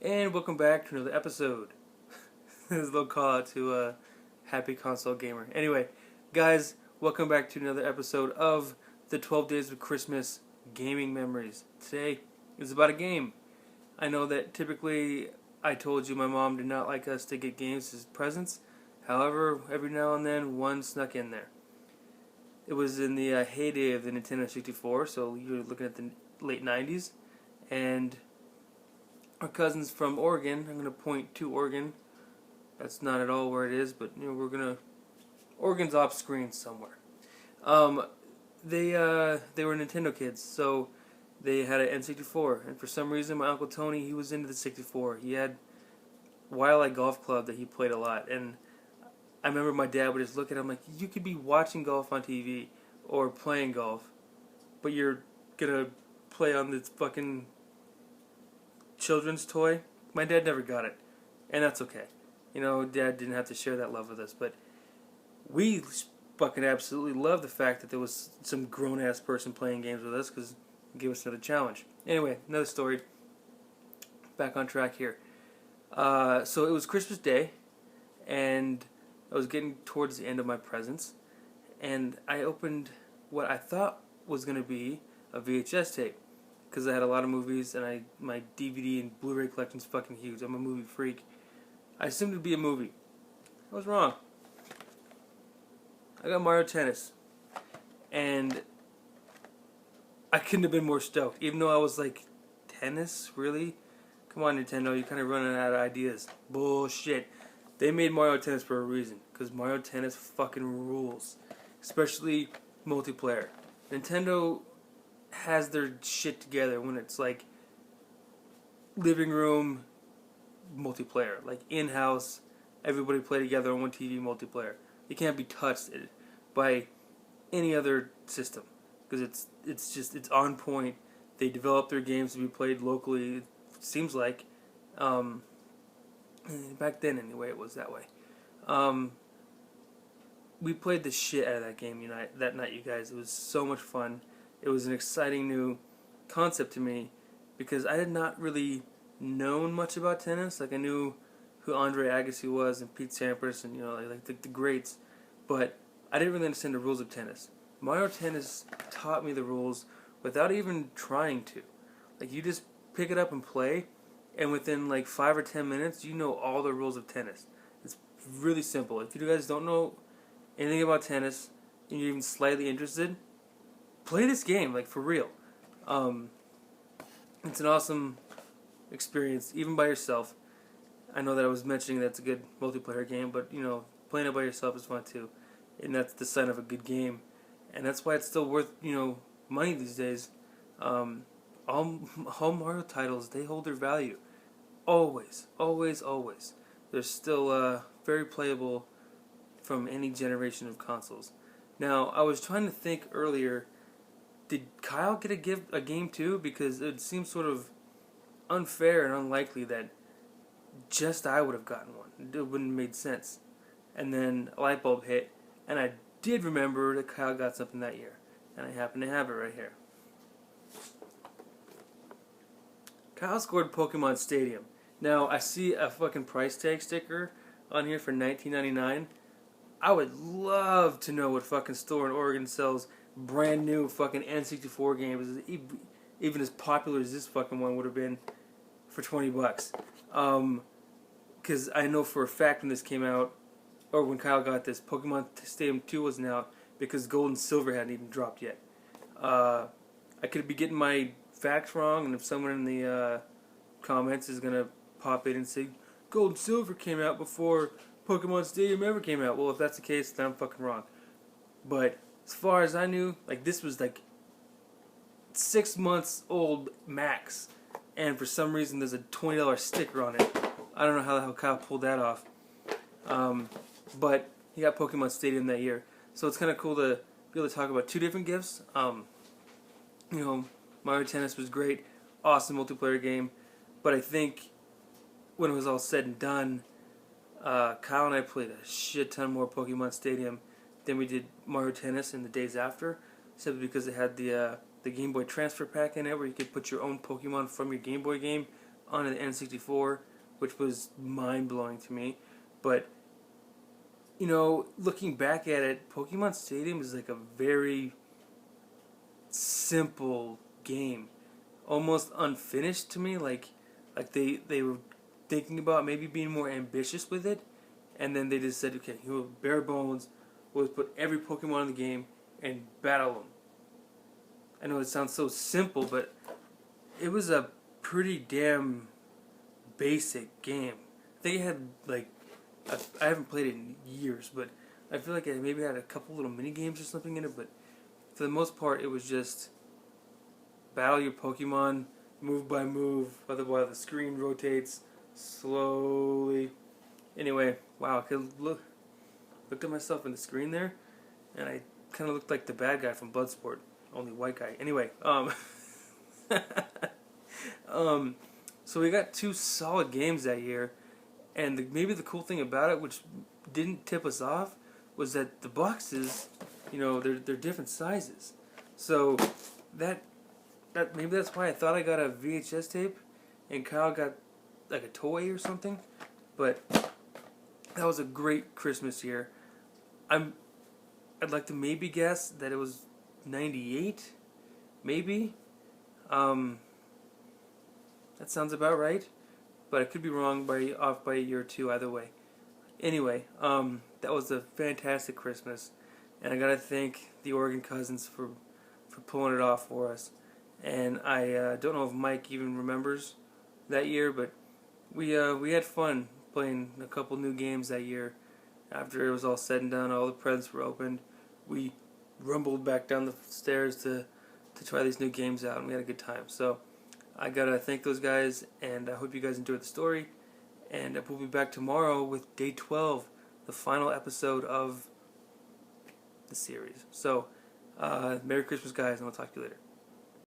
And welcome back to another episode. This is a little call out to Happy Console Gamer. Anyway, guys, welcome back to another episode of the 12 Days of Christmas Gaming Memories. Today is about a game. I know that typically I told you my mom did not like us to get games as presents. However, every now and then one snuck in there. It was in the heyday of the Nintendo 64, so you're looking at the late 90s. And our cousins from Oregon, I'm going to point to Oregon. That's not at all where it is, but Oregon's off screen somewhere. They were Nintendo kids, so they had an N64, and for some reason my Uncle Tony, he was into the 64. He had Wildlight Golf Club that he played a lot, and I remember my dad would just look at him like, you could be watching golf on TV or playing golf, but you're gonna play on this fucking children's toy. My dad never got it, and that's okay. You know, Dad didn't have to share that love with us, but we fucking absolutely loved the fact that there was some grown-ass person playing games with us because it gave us another challenge. Anyway, another story. Back on track here. So it was Christmas Day, and I was getting towards the end of my presents, and I opened what I thought was going to be a VHS tape. Because I had a lot of movies, and my DVD and Blu-ray collection's fucking huge. I'm a movie freak. I assumed it'd be a movie. I was wrong. I got Mario Tennis. And I couldn't have been more stoked. Even though I was like, tennis? Really? Come on, Nintendo, you're kind of running out of ideas. Bullshit. They made Mario Tennis for a reason. Because Mario Tennis fucking rules. Especially multiplayer. Nintendo has their shit together when it's like living room multiplayer, like in-house, everybody play together on one TV multiplayer. It can't be touched by any other system because it's on point. They develop their games to be played locally. It seems like back then anyway it was that way. We played the shit out of that game that night, you guys. It was so much fun. It was an exciting new concept to me because I had not really known much about tennis. Like I knew who Andre Agassi was and Pete Sampras and like the greats, but I didn't really understand the rules of tennis. Mario Tennis taught me the rules without even trying to. Like you just pick it up and play, and within like 5 or 10 minutes, you know all the rules of tennis. It's really simple. If you guys don't know anything about tennis and you're even slightly interested, play this game, like for real. It's an awesome experience, even by yourself. I know that I was mentioning that's a good multiplayer game, but playing it by yourself is fun too, and that's the sign of a good game, and that's why it's still worth money these days. All Mario titles, they hold their value, always, always, always. They're still very playable from any generation of consoles. Now, I was trying to think earlier. Did Kyle get a game too? Because it seems sort of unfair and unlikely that just I would have gotten one. It wouldn't have made sense. And then a light bulb hit, and I did remember that Kyle got something that year. And I happen to have it right here. Kyle scored Pokemon Stadium. Now, I see a fucking price tag sticker on here for $19.99. I would love to know what fucking store in Oregon sells brand new fucking N64 games, even as popular as this fucking one would have been for $20. Because I know for a fact when this came out, or when Kyle got this, Pokemon Stadium 2 wasn't out because Gold and Silver hadn't even dropped yet. I could be getting my facts wrong, and if someone in the comments is gonna pop in and say Gold and Silver came out before Pokemon Stadium ever came out, well, if that's the case, then I'm fucking wrong. But as far as I knew, like this was like 6 months old max, and for some reason there's a $20 sticker on it. I don't know how the hell Kyle pulled that off, but he got Pokemon Stadium that year, so it's kind of cool to be able to talk about two different gifts. Mario Tennis was great, awesome multiplayer game, but I think when it was all said and done, Kyle and I played a shit ton more Pokemon Stadium than we did Mario Tennis in the days after, simply because it had the Game Boy Transfer Pack in it where you could put your own Pokemon from your Game Boy game on the N64, which was mind-blowing to me. But, you know, looking back at it, Pokemon Stadium is like a very simple game, almost unfinished to me. Like they were thinking about maybe being more ambitious with it, and then they just said, okay, you know, bare bones, we'll put every Pokemon in the game and battle them. I know it sounds so simple, but it was a pretty damn basic game. I think it had like, I haven't played it in years, but I feel like it maybe had a couple little mini games or something in it, but for the most part it was just battle your Pokemon move by move, while the screen rotates slowly. Anyway, wow, I could looked at myself in the screen there, and I kind of looked like the bad guy from Bloodsport, only white guy. Anyway, so we got 2 solid games that year, and maybe the cool thing about it, which didn't tip us off, was that the boxes, you know, they're different sizes. So that maybe that's why I thought I got a VHS tape, and Kyle got like a toy or something. But that was a great Christmas year. I'd like to maybe guess that it was 98, maybe. That sounds about right, but I could be wrong off by a year or two either way. Anyway, that was a fantastic Christmas, and I gotta thank the Oregon Cousins for pulling it off for us. And I don't know if Mike even remembers that year, but we had fun playing a couple new games that year. After it was all said and done, all the presents were opened. We rumbled back down the stairs to try these new games out, and we had a good time. So I gotta thank those guys, and I hope you guys enjoyed the story. And we'll be back tomorrow with day 12, the final episode of the series. So, Merry Christmas, guys, and I'll talk to you later.